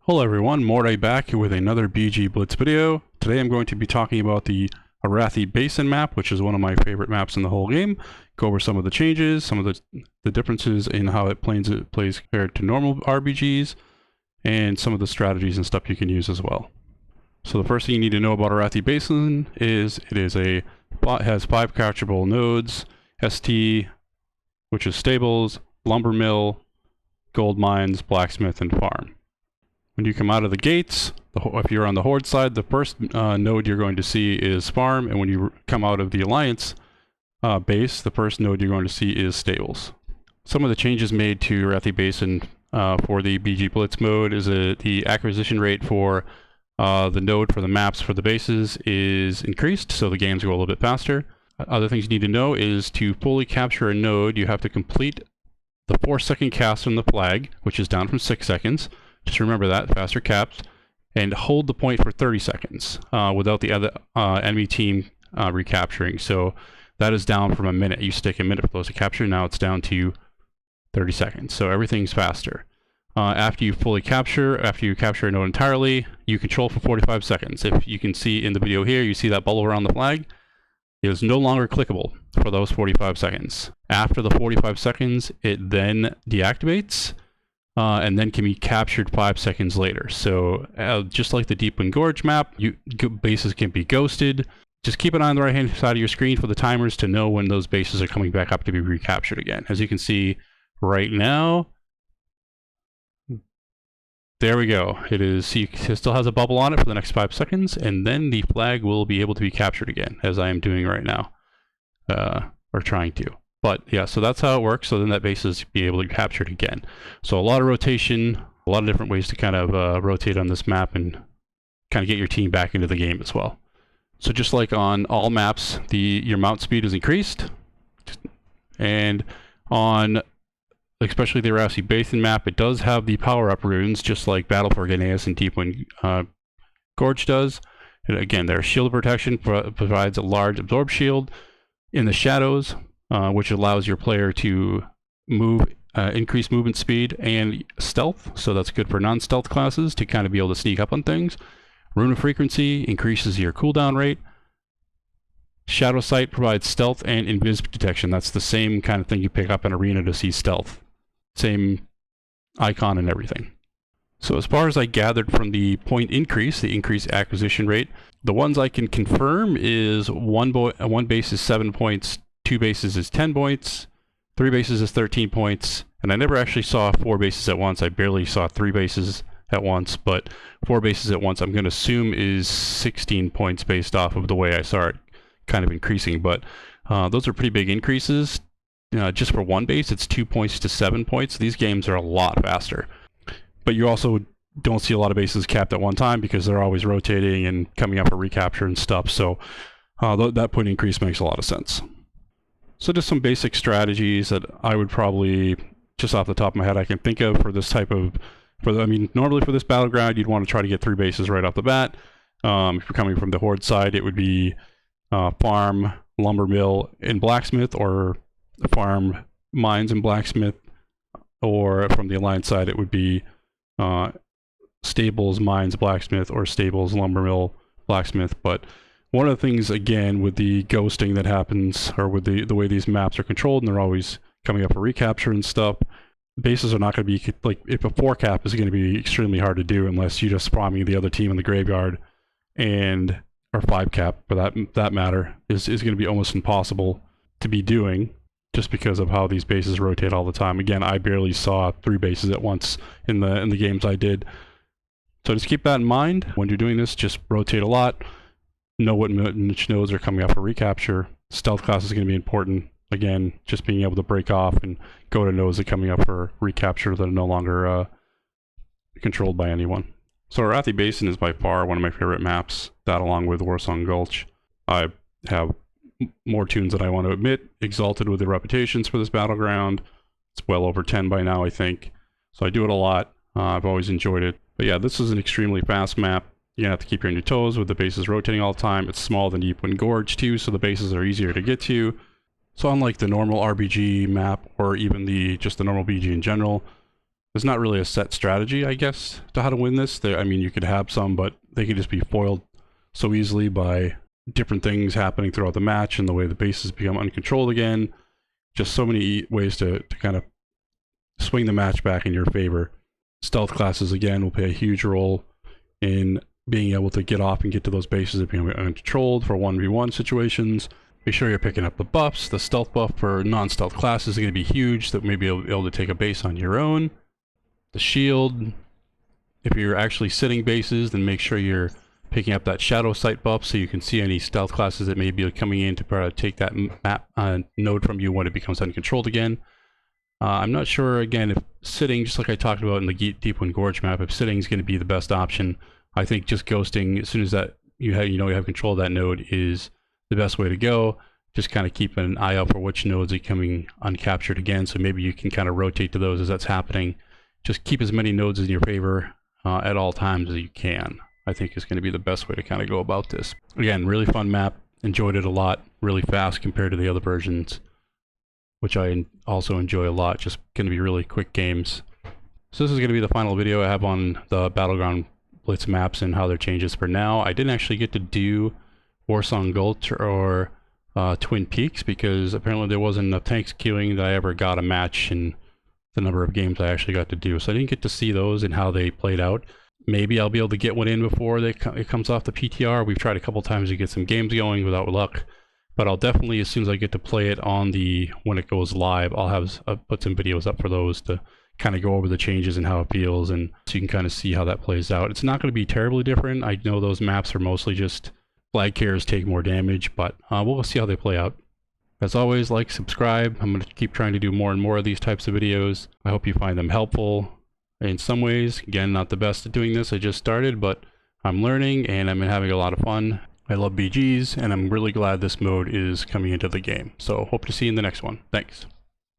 Hello everyone, Morday back with another BG Blitz video. Today I'm going to be talking about the Arathi Basin map, which is one of my favorite maps in the whole game. Go over some of the changes, some of the differences in how it plays compared to normal RBGs, and some of the strategies and stuff you can use as well. So the first thing you need to know about Arathi Basin is it has 5 capturable nodes: ST, which is stables, lumber mill, gold mines, blacksmith, and farm. When you come out of the gates, if you're on the Horde side, the first node you're going to see is farm, and when you come out of the Alliance base, the first node you're going to see is stables. Some of the changes made to Arathi Basin for the BG Blitz mode is the acquisition rate for the node for the maps for the bases is increased, so the games go a little bit faster. Other things you need to know is to fully capture a node, you have to complete the 4-second cast on the flag, which is down from 6 seconds. Just remember that, faster caps, and hold the point for 30 seconds without the other enemy team recapturing. So that is down from a minute. It used to take a minute for those to capture, now it's down to 30 seconds. So everything's faster. After you capture a node entirely, you control for 45 seconds. If you can see in the video here, you see that bubble around the flag. It is no longer clickable for those 45 seconds. After the 45 seconds, it then deactivates. And then can be captured 5 seconds later. So just like the DEEPWIND Gorge map, bases can be ghosted. Just keep an eye on the right hand side of your screen for the timers to know when those bases are coming back up to be recaptured again. As you can see right now, there we go. It still has a bubble on it for the next 5 seconds, and then the flag will be able to be captured again, as I am doing right now, or trying to. But yeah, so that's how it works. So then that base is be able to be captured again. So a lot of rotation, a lot of different ways to kind of rotate on this map and kind of get your team back into the game as well. So just like on all maps, your mount speed is increased, and on especially the Arathi Basin map, it does have the power-up runes, just like Battle for GILNEAS and DEEPWIND Gorge does. And again, their shield protection provides a large absorb shield in the shadows, which allows your player to increase movement speed and stealth. So that's good for non-stealth classes to kind of be able to sneak up on things. Rune of Frequency increases your cooldown rate. Shadow Sight provides stealth and invis detection. That's the same kind of thing you pick up in Arena to see stealth. Same icon and everything. So as far as I gathered from the point increase, the increased acquisition rate, the ones I can confirm is one base is 7 points, 2 bases is 10 points, 3 bases is 13 points, and I never actually saw 4 bases at once. I barely saw 3 bases at once, but 4 bases at once I'm going to assume is 16 points based off of the way I saw it kind of increasing. But those are pretty big increases. Just for one base, it's 2 points to 7 points. These games are a lot faster. But you also don't see a lot of bases capped at one time because they're always rotating and coming up for recapture and stuff. So that point increase makes a lot of sense. So just some basic strategies that I would probably, just off the top of my head, I can think of for this type of, normally for this battleground, you'd want to try to get 3 bases right off the bat. If you're coming from the Horde side, it would be farm, lumber mill, and blacksmith, or farm, mines, and blacksmith. Or from the Alliance side, it would be stables, mines, blacksmith, or stables, lumber mill, blacksmith. But one of the things, again, with the ghosting that happens, or with the way these maps are controlled, and they're always coming up for recapture and stuff, bases are not going to be, like, if a 4 cap is going to be extremely hard to do unless you just farming the other team in the graveyard, or 5 cap, for that matter, is going to be almost impossible to be doing, just because of how these bases rotate all the time. Again, I barely saw 3 bases at once in the games I did. So just keep that in mind. When you're doing this, just rotate a lot. Know which nodes are coming up for recapture. Stealth class is going to be important. Again, just being able to break off and go to nodes that are coming up for recapture that are no longer controlled by anyone. So Arathi Basin is by far one of my favorite maps, that along with Warsong Gulch. I have more tunes than I want to admit, exalted with the reputations for this battleground. It's well over 10 by now, I think. So I do it a lot. I've always enjoyed it. But yeah, this is an extremely fast map. You have to keep you on your toes with the bases rotating all the time. It's smaller than DEEPWIND Gorge too, so the bases are easier to get to. So unlike the normal RBG map, or even just the normal BG in general, There's not really a set strategy, I guess, to how to win this. I mean, you could have some, but they could just be foiled so easily by different things happening throughout the match and the way the bases become uncontrolled again. Just so many ways to kind of swing the match back in your favor. Stealth classes, again, will play a huge role in being able to get off and get to those bases that become uncontrolled for 1v1 situations. Make sure you're picking up the buffs. The stealth buff for non-stealth classes is going to be huge, that may be able to take a base on your own. The shield, if you're actually sitting bases, then make sure you're picking up that shadow sight buff so you can see any stealth classes that may be coming in to try to take that map node from you when it becomes uncontrolled again. I'm not sure, again, if sitting, just like I talked about in the Deepwind Gorge map, if sitting is going to be the best option. I think just ghosting as soon as that you have control of that node is the best way to go. Just kind of keep an eye out for which nodes are coming uncaptured again, so maybe you can kind of rotate to those as that's happening. Just keep as many nodes in your favor at all times as you can. I think is going to be the best way to kind of go about this. Again, really fun map. Enjoyed it a lot. Really fast compared to the other versions, which I also enjoy a lot. Just going to be really quick games. So this is going to be the final video I have on the Battleground Blitz maps and how they're changes for now. I didn't actually get to do Warsong Gulch or Twin Peaks because apparently there wasn't enough tanks queuing that I ever got a match in the number of games I actually got to do. So I didn't get to see those and how they played out. Maybe I'll be able to get one in before it comes off the PTR. We've tried a couple times to get some games going without luck. But I'll definitely, as soon as I get to play it on when it goes live, I'll put some videos up for those to kind of go over the changes and how it feels, and so you can kind of see how that plays out. It's not going to be terribly different. I know those maps are mostly just flag carriers take more damage, but we'll see how they play out. As always, like, subscribe. I'm going to keep trying to do more and more of these types of videos. I hope you find them helpful in some ways. Again, not the best at doing this. I just started, but I'm learning and I'm having a lot of fun. I love BGs, and I'm really glad this mode is coming into the game. So hope to see you in the next one. Thanks.